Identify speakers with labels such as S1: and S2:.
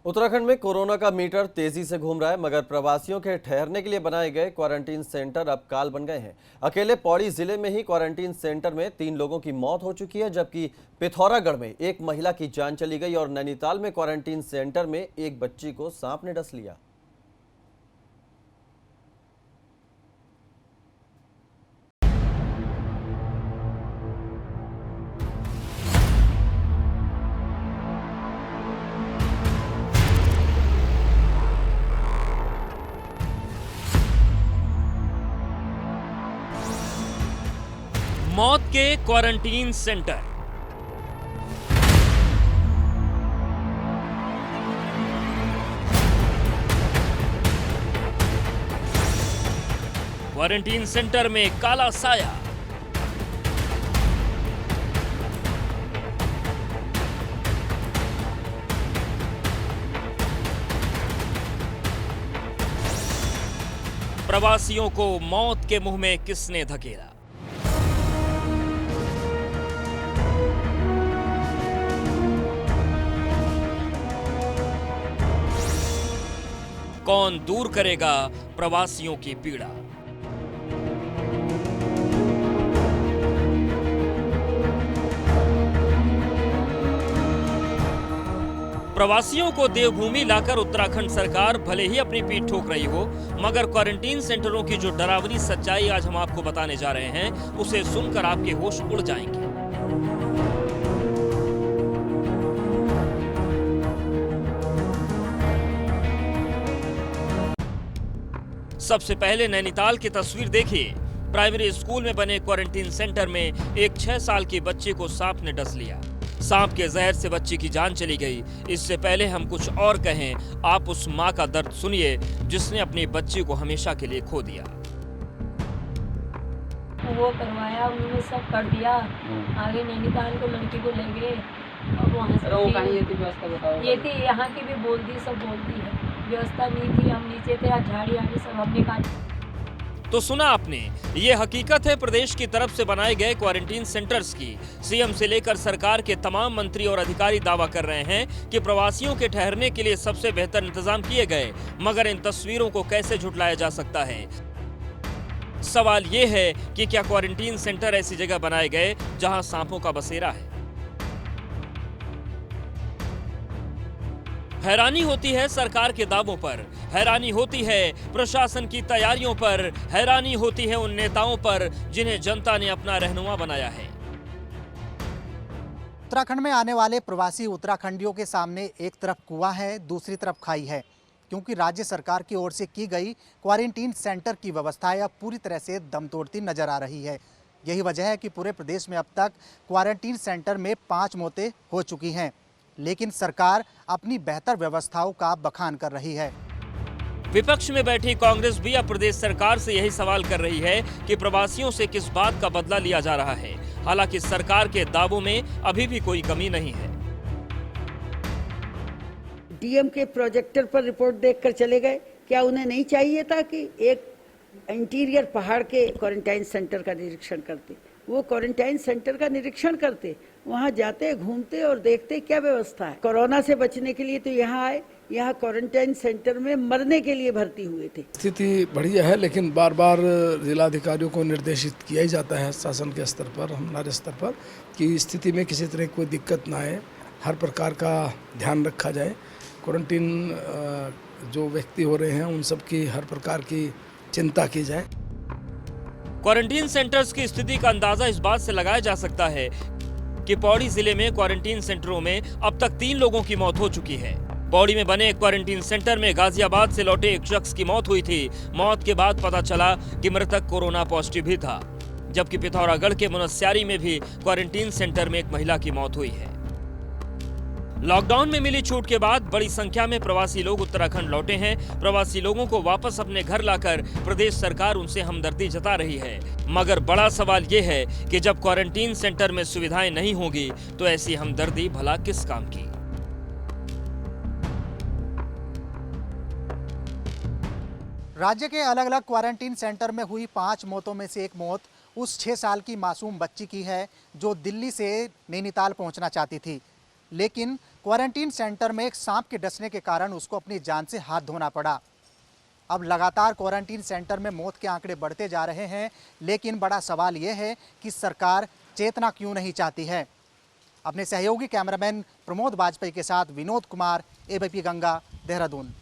S1: उत्तराखंड में कोरोना का मीटर तेजी से घूम रहा है, मगर प्रवासियों के ठहरने के लिए बनाए गए क्वारंटीन सेंटर अब काल बन गए हैं। अकेले पौड़ी जिले में ही क्वारंटीन सेंटर में 3 लोगों की मौत हो चुकी है, जबकि पिथौरागढ़ में एक महिला की जान चली गई और नैनीताल में क्वारंटीन सेंटर में एक बच्ची को सांप ने डस लिया।
S2: मौत के क्वारंटीन सेंटर। क्वारंटीन सेंटर में काला साया। प्रवासियों को मौत के मुंह में किसने धकेला? कौन दूर करेगा प्रवासियों की पीड़ा? प्रवासियों को देवभूमि लाकर उत्तराखंड सरकार भले ही अपनी पीठ ठोक रही हो, मगर क्वारंटीन सेंटरों की जो डरावनी सच्चाई आज हम आपको बताने जा रहे हैं, उसे सुनकर आपके होश उड़ जाएंगे। सबसे पहले नैनीताल की तस्वीर देखिए। प्राइमरी स्कूल में बने क्वारंटीन सेंटर में एक 6 साल की बच्ची को सांप ने डस लिया। सांप के जहर से बच्ची की जान चली गई। इससे पहले हम कुछ और कहें, आप उस मां का दर्द सुनिए जिसने अपनी बच्ची को हमेशा के लिए खो दिया।
S3: वो करवाया, उन्होंने सब कर दिया। आगे नैनीताल को लड़की को ले गए। अब वहाँ से ये थी, यहाँ की भी बोल दी, सब बोल दी है। व्यवस्था नहीं थी, हम नीचे थे, झाड़ी आड़ी सब हमने काटी।
S2: तो सुना आपने, ये हकीकत है प्रदेश की तरफ से बनाए गए क्वारंटीन सेंटर्स की। सीएम से लेकर सरकार के तमाम मंत्री और अधिकारी दावा कर रहे हैं कि प्रवासियों के ठहरने के लिए सबसे बेहतर इंतजाम किए गए, मगर इन तस्वीरों को कैसे झुटलाया जा सकता है? सवाल ये है कि क्या क्वारंटीन सेंटर ऐसी जगह बनाए गए जहां सांपों का बसेरा है? हैरानी होती है सरकार के दावों पर, हैरानी होती है प्रशासन की तैयारियों पर, हैरानी होती है उन नेताओं पर जिन्हें जनता ने अपना रहनुमा बनाया है।
S4: उत्तराखंड में आने वाले प्रवासी उत्तराखंडियों के सामने एक तरफ कुआं है, दूसरी तरफ खाई है, क्योंकि राज्य सरकार की ओर से की गई क्वारंटीन सेंटर की व्यवस्था अब पूरी तरह से दम तोड़ती नजर आ रही है। यही वजह है कि पूरे प्रदेश में अब तक क्वारंटीन सेंटर में 5 मौतें हो चुकी हैं, लेकिन सरकार अपनी बेहतर व्यवस्थाओं का बखान कर रही है।
S2: विपक्ष में बैठी कांग्रेस भी अब प्रदेश सरकार से यही सवाल कर रही है कि प्रवासियों से किस बात का बदला लिया जा रहा है। हालांकि सरकार के दावों में अभी भी कोई कमी नहीं है।
S5: डीएम के प्रोजेक्टर पर रिपोर्ट देखकर चले गए। क्या उन्हें नहीं चाहिए था कि एक इंटीरियर पहाड़ के क्वारंटाइन सेंटर का निरीक्षण करते? वो क्वारंटाइन सेंटर का निरीक्षण करते, वहाँ जाते, घूमते और देखते क्या व्यवस्था है। कोरोना से बचने के लिए तो यहाँ आए, यहाँ क्वारंटाइन सेंटर में मरने के लिए भर्ती हुए थे।
S6: स्थिति बढ़िया है, लेकिन बार बार जिलाधिकारियों को निर्देशित किया ही जाता है शासन के स्तर पर, हमारे स्तर पर, कि स्थिति में किसी तरह कोई दिक्कत ना आए, हर प्रकार का ध्यान रखा जाए। क्वारंटीन जो व्यक्ति हो रहे हैं उन सब की हर प्रकार की चिंता की जाए।
S2: क्वारंटीन सेंटर्स की स्थिति का अंदाजा इस बात से लगाया जा सकता है कि पौड़ी जिले में क्वारंटीन सेंटरों में अब तक 3 लोगों की मौत हो चुकी है। पौड़ी में बने क्वारंटीन सेंटर में गाजियाबाद से लौटे एक शख्स की मौत हुई थी। मौत के बाद पता चला कि मृतक कोरोना पॉजिटिव भी था, जबकि पिथौरागढ़ के मुनस्यारी में भी क्वारंटीन सेंटर में एक महिला की मौत हुई है। लॉकडाउन में मिली छूट के बाद बड़ी संख्या में प्रवासी लोग उत्तराखंड लौटे हैं। प्रवासी लोगों को वापस अपने घर लाकर प्रदेश सरकार उनसे हमदर्दी जता रही है, मगर बड़ा सवाल ये है कि जब क्वारंटीन सेंटर में सुविधाएं नहीं होंगी तो ऐसी हमदर्दी भला किस काम की?
S4: राज्य के अलग अलग क्वारंटीन सेंटर में हुई 5 मौतों में से एक मौत उस 6 साल की मासूम बच्ची की है जो दिल्ली से नैनीताल पहुंचना चाहती थी, लेकिन क्वारंटीन सेंटर में एक सांप के डसने के कारण उसको अपनी जान से हाथ धोना पड़ा। अब लगातार क्वारंटीन सेंटर में मौत के आंकड़े बढ़ते जा रहे हैं, लेकिन बड़ा सवाल यह है कि सरकार चेतना क्यों नहीं चाहती है। अपने सहयोगी कैमरामैन प्रमोद वाजपेयी के साथ विनोद कुमार, एबीपी गंगा, देहरादून।